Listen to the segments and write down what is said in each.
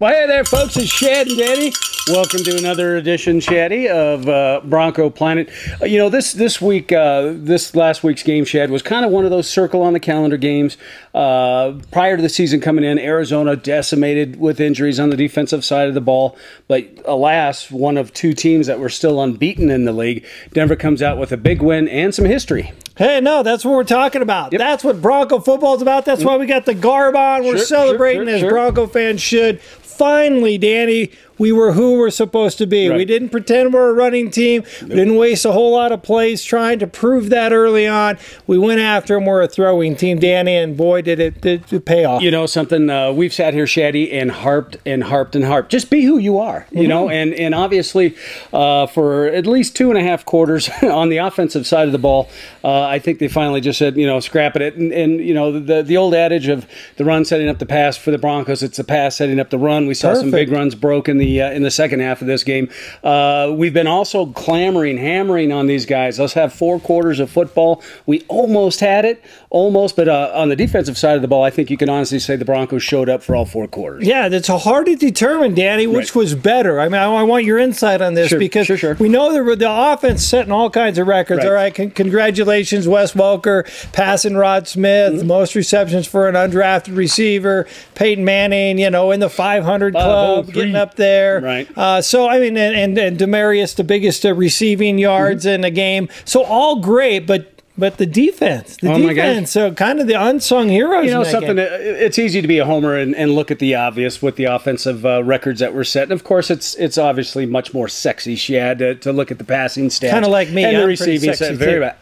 Well, hey there, folks. It's Shad and Danny. Welcome to another edition, Shaddy, of Bronco Planet. This last week's game, Shad, was kind of one of those circle on the calendar games. Prior to the season coming in, Arizona decimated with injuries on the defensive side of the ball. But alas, one of two teams that were still unbeaten in the league. Denver comes out with a big win and some history. Hey, no, that's what we're talking about. Yep. That's what Bronco football is about. That's why we got the garb on. We're celebrating as Bronco fans should. Finally, Danny, we were who we're supposed to be. Right. We didn't pretend we're a running team. We didn't waste a whole lot of plays trying to prove that early on. We went after them. We're a throwing team, Danny, and boy, did it pay off. You know something? We've sat here, Shaddy, and harped and harped and harped. Just be who you are, you know, and obviously for at least 2.5 quarters on the offensive side of the ball, I think they finally just said, scrap it. And you know, the old adage of the run setting up the pass for the Broncos, it's the pass setting up the run. We saw some big runs broke in the second half of this game. We've been also hammering on these guys. Let's have 4 quarters of football. We almost had it, but on the defensive side of the ball, I think you can honestly say the Broncos showed up for all 4 quarters. Yeah, it's hard to determine, Danny, which was better. I mean, I want your insight on this because we know the offense setting all kinds of records. All right, congratulations, Wes Welker, passing Rod Smith, most receptions for an undrafted receiver, Peyton Manning, in the 500 club, getting up there. Right. So, I mean, and Demarius, the biggest receiving yards in the game. So, all great, but the defense, so kind of the unsung heroes. You know something, it's easy to be a homer and look at the obvious with the offensive records that were set. And of course, it's obviously much more sexy, Shad, to look at the passing stats. Kind of like me. And the receiving set. Very bad.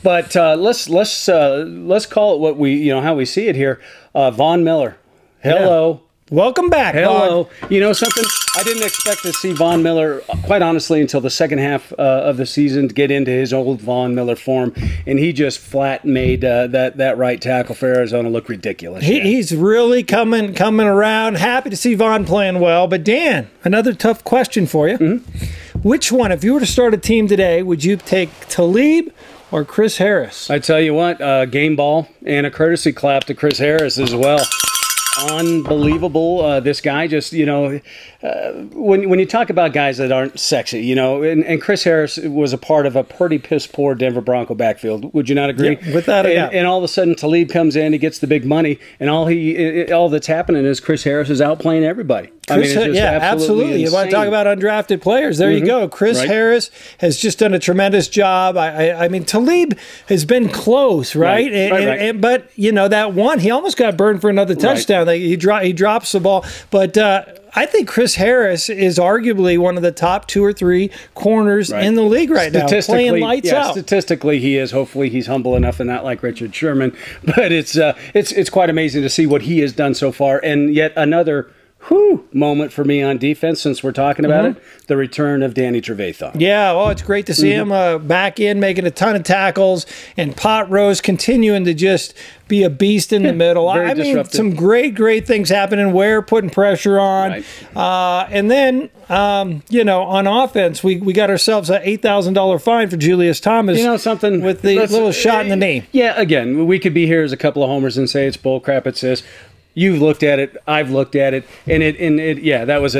But let's call it what we, how we see it here. Von Miller. Hello. Yeah. Welcome back, Hello. Von. You know something? I didn't expect to see Von Miller, quite honestly, until the second half of the season to get into his old Von Miller form, and he just flat made that right tackle for Arizona look ridiculous. He's really coming around. Happy to see Von playing well. But Dan, another tough question for you. Which one, if you were to start a team today, would you take Talib or Chris Harris? I tell you what, game ball and a courtesy clap to Chris Harris as well. Unbelievable. This guy just, when you talk about guys that aren't sexy, and Chris Harris was a part of a pretty piss-poor Denver Bronco backfield. Would you not agree? Yeah, without a doubt. And all of a sudden, Talib comes in, he gets the big money, and all that's happening is Chris Harris is outplaying everybody. Absolutely. You want to talk about undrafted players? There you go. Chris Harris has just done a tremendous job. I mean, Talib has been close, right? But that one, he almost got burned for another touchdown. He drops the ball, but I think Chris Harris is arguably one of the top 2 or 3 corners in the league right now, playing lights out. Statistically, he is. Hopefully, he's humble enough and not like Richard Sherman. But it's quite amazing to see what he has done so far, and yet another moment for me on defense, since we're talking about it, the return of Danny Trevathan. Yeah, it's great to see him back in, making a ton of tackles, and Pot Rose continuing to just be a beast in the middle. I mean, some great things happening. Ware putting pressure on. And then, on offense, we got ourselves an $8,000 fine for Julius Thomas. You know something? With the little shot in the knee. Yeah, again, we could be here as a couple of homers and say it's bullcrap, it's this. You've looked at it. I've looked at it, and that was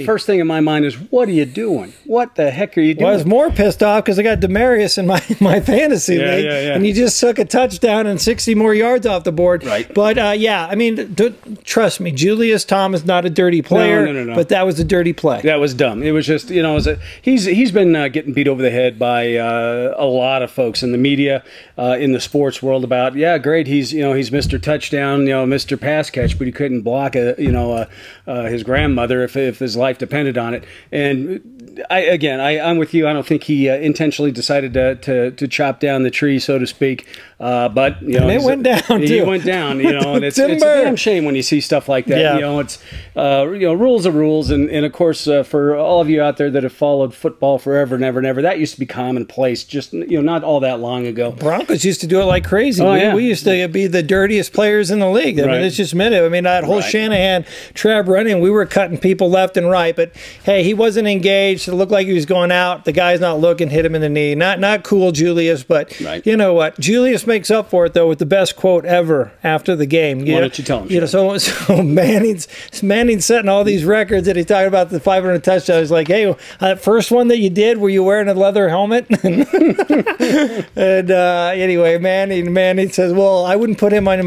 first thing in my mind is, what are you doing? What the heck are you doing? Well, I was more pissed off because I got Demarius in my fantasy league, and he just took a touchdown and 60 more yards off the board. Right. But I mean, trust me, Julius Thomas not a dirty player, no. But that was a dirty play. That was dumb. It was just he's been getting beat over the head by a lot of folks in the media, in the sports world about great, he's Mr. Touchdown, Mr. Pass Catch, but he couldn't block his grandmother if his life depended on it. And I'm with you. I don't think he intentionally decided to chop down the tree, so to speak. But it went down too. He went down. And it's a damn shame when you see stuff like that. Yeah. It's rules are rules, and of course for all of you out there that have followed football forever and ever and ever, that used to be commonplace. Just not all that long ago. Broncos used to do it like crazy. We used to be the dirtiest players in the league. I mean, it's just minute. I mean, that whole Shanahan trap running, we were cutting people left and right. But hey, he wasn't engaged. It looked like he was going out. The guy's not looking. Hit him in the knee. Not cool, Julius. But you know what? Julius makes up for it, though, with the best quote ever after the game. Why don't you tell him? You know, so Manning's setting all these records, and he's talking about the 500 touchdowns. He's like, hey, that first one that you did, were you wearing a leather helmet? And anyway, Manning says, well, I wouldn't put him on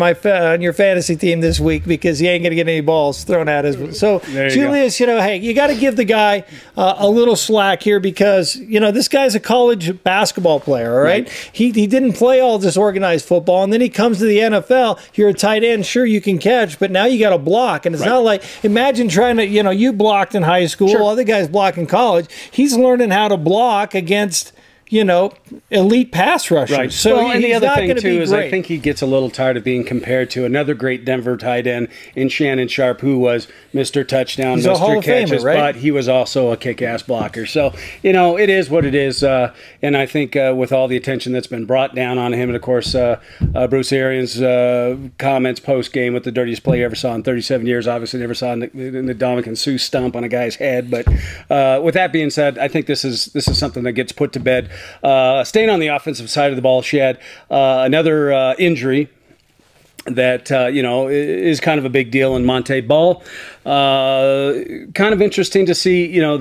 your fantasy team this week because he ain't going to get any balls thrown at us. So, Julius, you know, hey, you got to give the guy a little slack here because, you know, this guy's a college basketball player, all right? He didn't play all this organized football, and then he comes to the NFL. You're a tight end, sure, you can catch, but now you got to block. And it's not like, imagine trying to, you know, you blocked in high school, other guys block in college. He's learning how to block against, you know, elite pass rushers. Right. So, well, and the other thing, too, is I think he gets a little tired of being compared to another great Denver tight end in Shannon Sharp, who was Mr. Touchdown, Mr. Catches, but he was also a kick-ass blocker. So, you know, it is what it is. And I think with all the attention that's been brought down on him, and, of course, Bruce Arians' comments post-game with the dirtiest play you ever saw in 37 years, obviously never saw in the Dominican Sue stomp on a guy's head. But with that being said, I think this is something that gets put to bed. Staying on the offensive side of the ball, Shad, another injury that, you know, is kind of a big deal in Monte Ball. Kind of interesting to see, you know,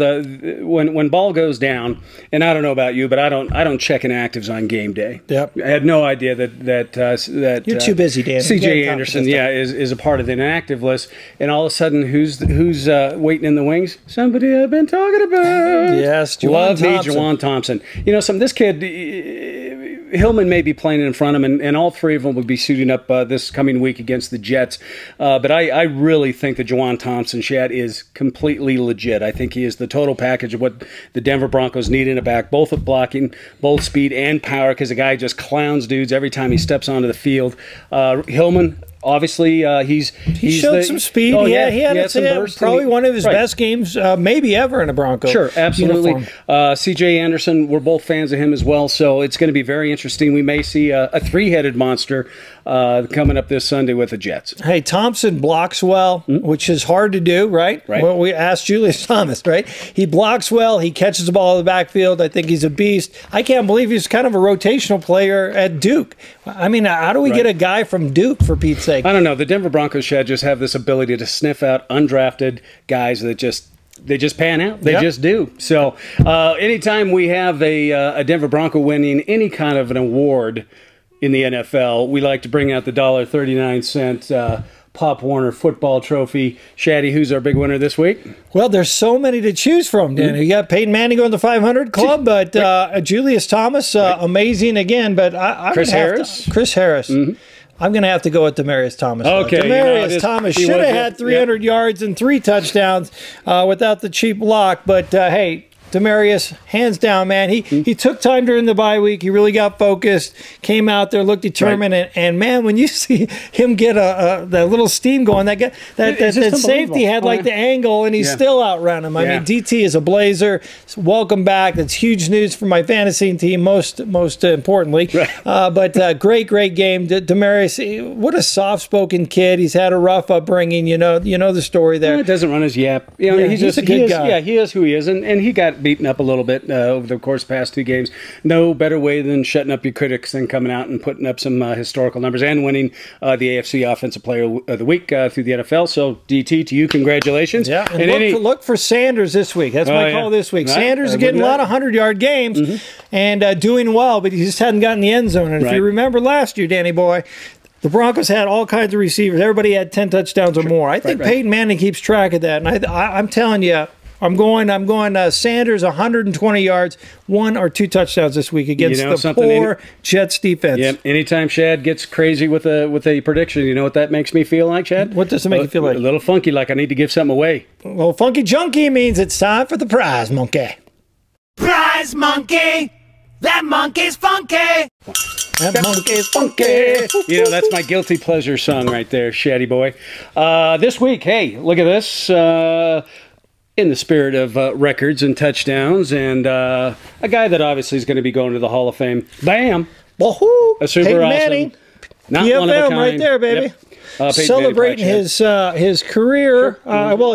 when Ball goes down, and I don't know about you, but I don't check inactives on game day. Yep. I had no idea that you're too busy, Dan. C.J. Anderson, is a part of the inactive list, and all of a sudden, who's waiting in the wings? Somebody I've been talking about. Yes, Juwan Thompson. You know, this kid, Hillman may be playing in front of him, and all three of them would be suiting up this coming week against the Jets. But I really think that Juwan Thompson, Shad, is completely legit. I think he is the total package of what the Denver Broncos need in a back, both at blocking, both speed and power, because the guy just clowns dudes every time he steps onto the field. Hillman, obviously, he showed some speed. Oh, he had some bursts. Probably one of his best games, maybe ever, in a Broncos. Sure, absolutely. C.J. Anderson, we're both fans of him as well, so it's going to be very interesting. We may see a three-headed monster coming up this Sunday with the Jets. Hey, Thompson blocks well, which is hard to do, right? Well, we asked Julius Thomas, right? He blocks well. He catches the ball in the backfield. I think he's a beast. I can't believe he's kind of a rotational player at Duke. I mean, how do we get a guy from Duke, for Pete's sake? I don't know. The Denver Broncos, Shad, just have this ability to sniff out undrafted guys that they just pan out. They just do. So anytime we have a Denver Bronco winning any kind of an award in the NFL, we like to bring out the $1.39 Pop Warner football trophy. Shaddy, who's our big winner this week? Well, there's so many to choose from, Dan. You got Peyton Manning going to the 500 club, but Julius Thomas, amazing again. But Chris Harris. Chris Harris. I'm going to have to go with Demaryius Thomas. Okay. Demaryius Thomas should have had 300 yards and 3 touchdowns without the cheap block. But, hey, Demaryius, hands down, man. He took time during the bye week. He really got focused, came out there, looked determined, and man, when you see him get that little steam going, that safety had like the angle, and he's still outrun him. I mean, DT is a blazer. Welcome back. That's huge news for my fantasy team, most importantly. But great game. Demaryius, what a soft-spoken kid. He's had a rough upbringing. You know the story there. It doesn't run his yap. You know, he's a good guy. Yeah, he is who he is, and he got beaten up a little bit over the course of the past 2 games. No better way than shutting up your critics than coming out and putting up some historical numbers and winning the AFC Offensive Player of the Week through the NFL. So, DT, to you, congratulations. Yeah, and look for Sanders this week. That's my call this week. Sanders is getting a lot of 100-yard games and doing well, but he just hadn't gotten the end zone. And if you remember last year, Danny boy, the Broncos had all kinds of receivers. Everybody had 10 touchdowns or more. I think Peyton Manning keeps track of that. And I'm telling you, I'm going Sanders 120 yards, 1 or 2 touchdowns this week against the poor Jets defense. Yeah, anytime Shad gets crazy with a prediction, you know what that makes me feel like, Shad? What does it make you feel like? A little funky, like I need to give something away. Well, funky junkie means it's time for the prize monkey. Prize monkey! That monkey's funky! That monkey's funky! You know, that's my guilty pleasure song right there, Shaddy boy. This week, hey, look at this. In the spirit of records and touchdowns, and a guy that obviously is going to be going to the Hall of Fame. Bam! Wahoo! A super awesome. Manning. Not PFM one of a kind. Right there, baby. Yep. Celebrating his career,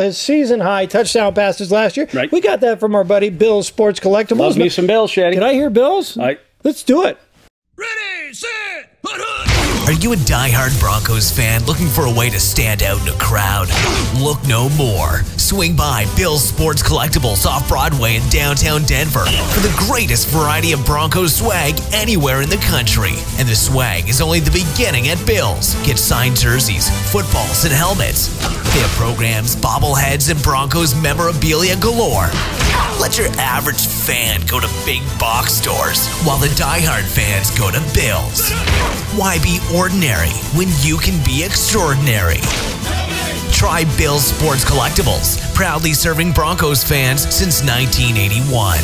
his season high touchdown passes last year. Right. We got that from our buddy Bill's Sports Collectibles. Love me some Bills, Shaddy. Can I hear Bills? Right. Let's do it. Ready, set, Are you a diehard Broncos fan looking for a way to stand out in a crowd? Look no more. Swing by Bill's Sports Collectibles off Broadway in downtown Denver for the greatest variety of Broncos swag anywhere in the country. And the swag is only the beginning at Bill's. Get signed jerseys, footballs, and helmets. They have programs, bobbleheads, and Broncos memorabilia galore. Let your average fan go to big box stores, while the diehard fans go to Bill's. Why be ordinary when you can be extraordinary? Try Bill's Sports Collectibles, proudly serving Broncos fans since 1981.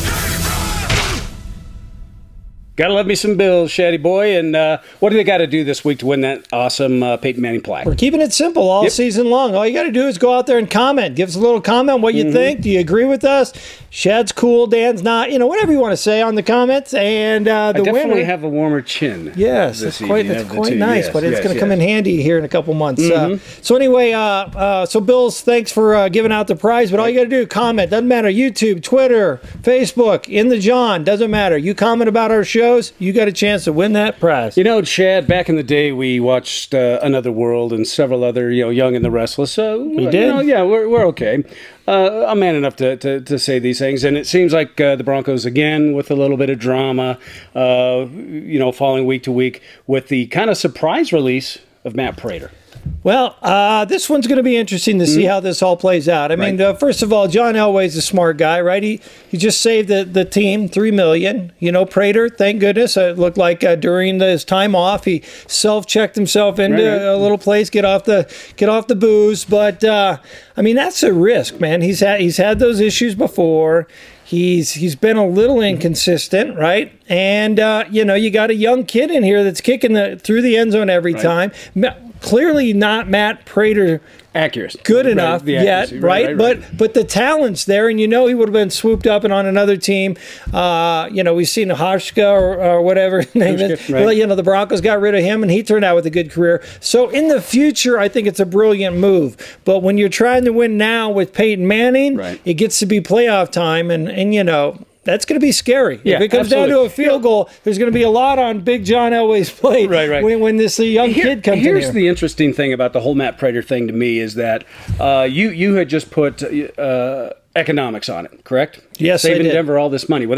Gotta love me some Bills, Shaddy boy. And what do they got to do this week to win that awesome Peyton Manning plaque? We're keeping it simple all season long. All you got to do is go out there and comment. Give us a little comment what you think. Do you agree with us? Shad's cool, Dan's not. You know, whatever you want to say on the comments. And I definitely have a warmer chin. Yes, it's quite nice, but it's going to come in handy here in a couple months. So anyway, so Bills, thanks for giving out the prize. But all you got to do, comment. Doesn't matter. YouTube, Twitter, Facebook, in the John. Doesn't matter. You comment about our show. You got a chance to win that prize. You know, Chad, back in the day, we watched Another World and several other, Young and the Restless. So we did? We're okay. I'm man enough to say these things. And it seems like the Broncos, again, with a little bit of drama, falling week to week, with the kind of surprise release of Matt Prater. Well, this one's going to be interesting to see how this all plays out. I mean, first of all, John Elway's a smart guy, right? He just saved the team $3 million. You know, Prater, thank goodness, it looked like during his time off, he self-checked himself into a little place, get off the booze. But I mean, that's a risk, man. He's had those issues before. He's been a little inconsistent, right? And you got a young kid in here that's kicking through the end zone every time. Clearly not Matt Prater accuracy good enough yet, right? But the talent's there, and he would have been swooped up and on another team. We've seen Hashka or whatever his name is. The Broncos got rid of him, and he turned out with a good career. So in the future, I think it's a brilliant move. But when you're trying to win now with Peyton Manning, it gets to be playoff time, and that's going to be scary. If it comes down to a field goal, there's going to be a lot on Big John Elway's plate when this young kid comes in here. Here's the interesting thing about the whole Matt Prater thing to me is that you had just put economics on it, correct? Yes, Saving Denver all this money. Well,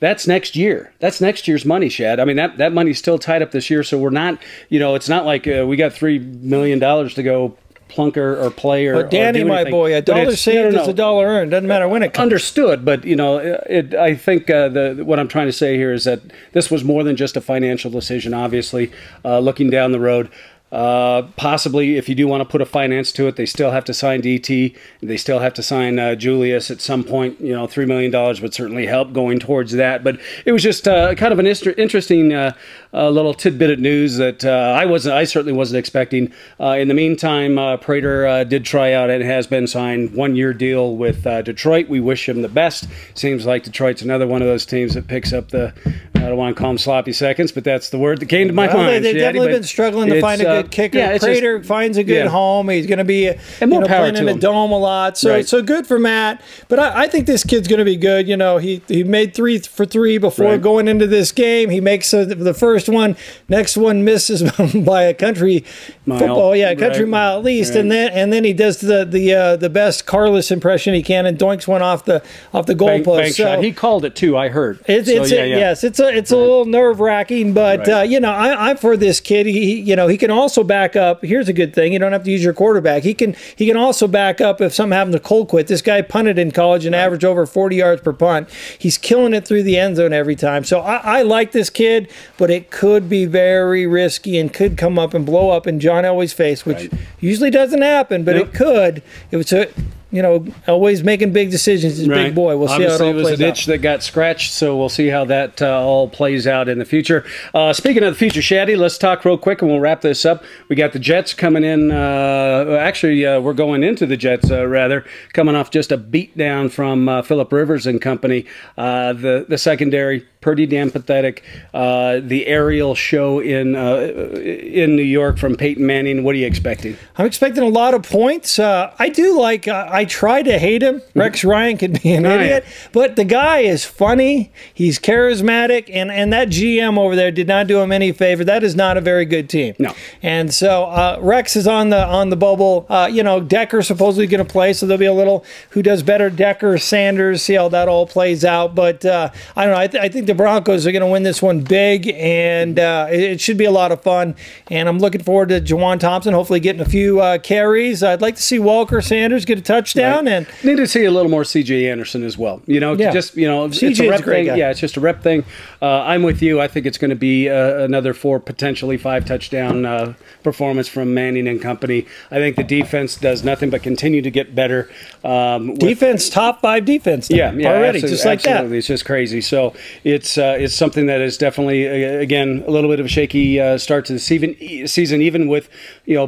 that's next year. That's next year's money, Shad. I mean, that money's still tied up this year, so we're not, it's not like we got $3 million to go plunker or play or Danny, my boy, a dollar saved is a dollar earned. Doesn't matter when it comes. Understood, but I think what I'm trying to say here is that this was more than just a financial decision. Obviously, looking down the road, possibly if you do want to put a finance to it, they still have to sign DT. They still have to sign Julius at some point. $3 million would certainly help going towards that. But it was just kind of an interesting little tidbit of news that I certainly wasn't expecting. In the meantime, Prater did try out and has been signed 1-year deal with Detroit. We wish him the best. Seems like Detroit's another one of those teams that picks up I don't want to call them sloppy seconds, but that's the word that came to my mind. They've definitely been struggling to find a good kicker. Prater finds a good home. He's going to be playing in a dome a lot. So good for Matt. But I think this kid's going to be good. He made 3 for 3 before going into this game. He makes the first one. Next one misses by a country mile at least. And then he does the best Carlos impression he can and doinks one off the goalpost. Shot. He called it too. I heard. Yes, it's a little nerve wracking, but I'm for this kid. He can also back up. Here's a good thing: you don't have to use your quarterback. He can also back up if something happened to cold quit. This guy punted in college and averaged over 40 yards per punt. He's killing it through the end zone every time. So I like this kid, but it could be very risky and could come up and blow up in John Elway's face, which usually doesn't happen, but it could. It was always making big decisions. He's a big boy. We'll see how it all plays out. Obviously, it was an itch that got scratched, so we'll see how that all plays out in the future. Speaking of the future, Shaddy, let's talk real quick and we'll wrap this up. We got the Jets coming in. We're going into the Jets, coming off just a beatdown from Phillip Rivers and company. The secondary pretty damn pathetic. The aerial show in New York from Peyton Manning. What are you expecting? I'm expecting a lot of points. I do like. I try to hate him. Rex Ryan can be an idiot, but the guy is funny. He's charismatic, and that GM over there did not do him any favor. That is not a very good team. No. And so Rex is on the bubble. You know, Decker supposedly going to play, so there'll be a little who does better, Decker, Sanders. See how that all plays out. But I don't know. I think the Broncos are going to win this one big, and it should be a lot of fun. And I'm looking forward to Juwan Thompson hopefully getting a few carries. I'd like to see Walker Sanders get a touchdown, and need to see a little more C.J. Anderson as well. You know, just it's a rep thing. Yeah, it's just a rep thing. I'm with you. I think it's going to be another 4, potentially 5 touchdown performance from Manning and company. I think the defense does nothing but continue to get better. Defense, top 5 defense. Yeah, already, just like that. It's just crazy. So it's something that is definitely again a little bit of a shaky start to the season. Even with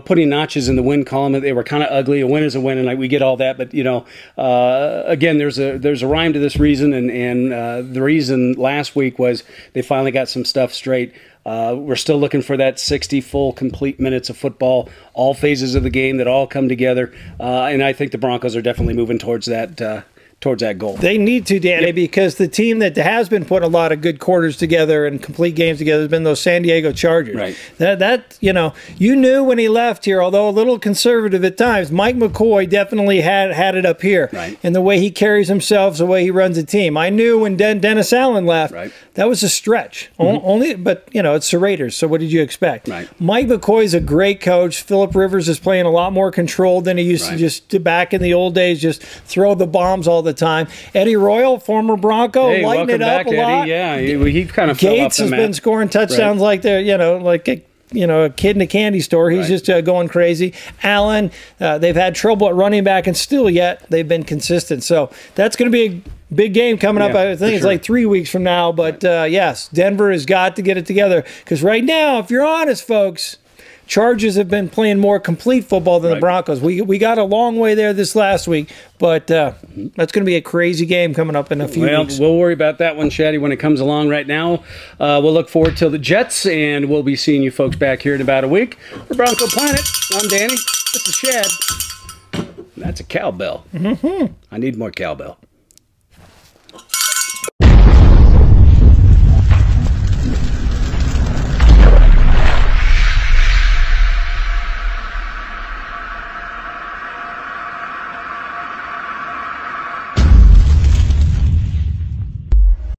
putting notches in the win column, they were kind of ugly. A win is a win, and we get all that. But again, there's a rhyme to this reason, and the reason last week was they finally got some stuff straight. We're still looking for that 60 full, complete minutes of football, all phases of the game that all come together, and I think the Broncos are definitely moving towards that goal. They need to, Danny, because the team that has been putting a lot of good quarters together and complete games together has been those San Diego Chargers. Right. That you knew when he left here, although a little conservative at times, Mike McCoy definitely had it up here. Right. And the way he carries himself, the way he runs a team. I knew when Dennis Allen left, that was a stretch. But it's the Raiders, so what did you expect? Right. Mike McCoy is a great coach. Phillip Rivers is playing a lot more controlled than he used to just back in the old days, just throw the bombs all the time. Eddie Royal, former Bronco, lighting it up a lot. Yeah, he kind of Gates has been scoring touchdowns like they're like a kid in a candy store. He's just going crazy. Allen, they've had trouble at running back, and still yet they've been consistent. So that's going to be a big game coming up. I think it's like 3 weeks from now. But yes, Denver has got to get it together, because right now, if you're honest, folks, Chargers have been playing more complete football than the Broncos. We got a long way there this last week, but that's going to be a crazy game coming up in a few weeks. We'll worry about that one, Shaddy, when it comes along. Right now, we'll look forward to the Jets, and we'll be seeing you folks back here in about a week. For Bronco Planet, I'm Danny. This is Shad. That's a cowbell. I need more cowbell.